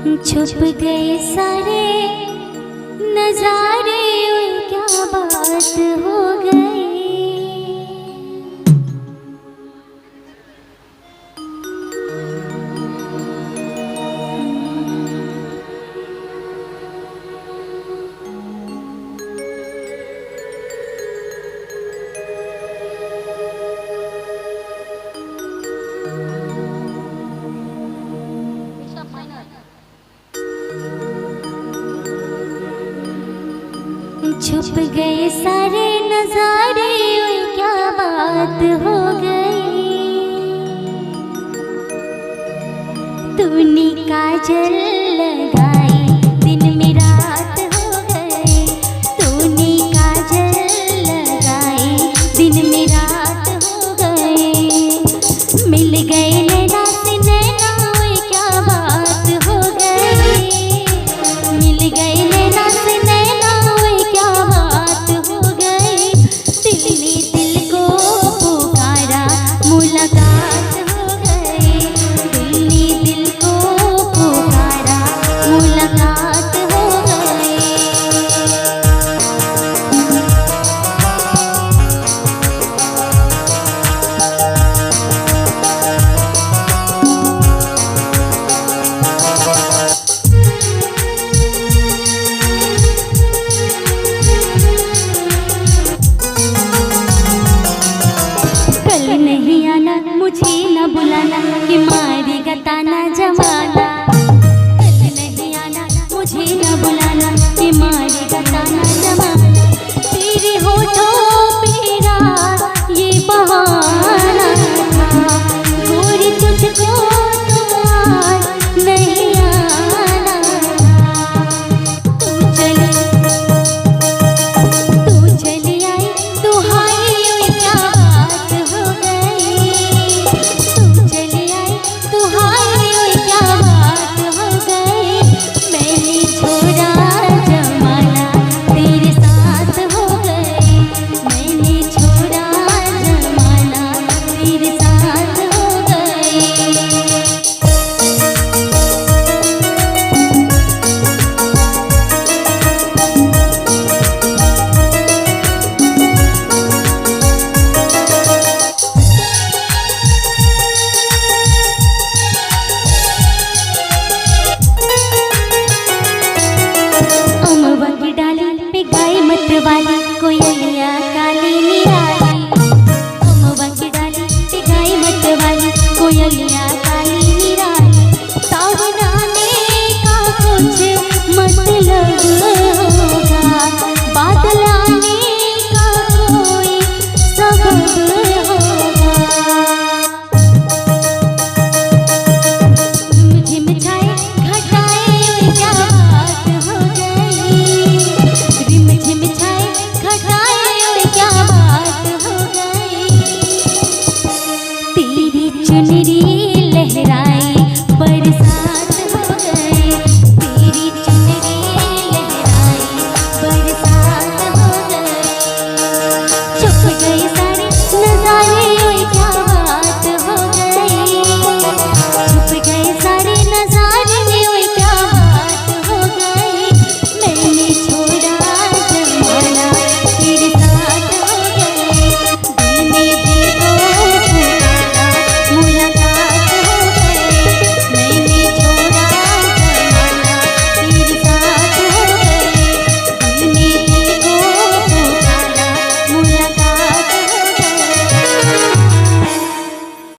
छुप गए सारे नजारे, क्या बात हो गई। छुप गए सारे नजारे, क्या बात हो गई। तूने काजल लगाई, दिन में रात हो गई। तूने काजल लगाई, दिन में रात हो गई। मिल गए नैना से नैना, क्या बात हो गई। मिल गए नैना से नैना, मुलाकात हो गई। दिल ने दिल को पुकारा, मुलाकात हो गई। कल नहीं आना, मुझे न बुलाना, कि मारेगा ताना जमाना। कल नहीं आना, मुझे न बुलाना, कि मारेगा ताना जमाना। तेरे होठों पे ये बहाना था, गोरी तुझको तो आज नहीं आना। तू चली आई, तू हाय क्या बात हो गई। तू चली आई, तू हाय क्या बात हो गई। मैंने छोड़ा जमाना, तेरे साथ हो गई। मैंने छोड़ा जमाना, तेरे साथ हो गई। अमवा की डाली पे गाय मत वाली,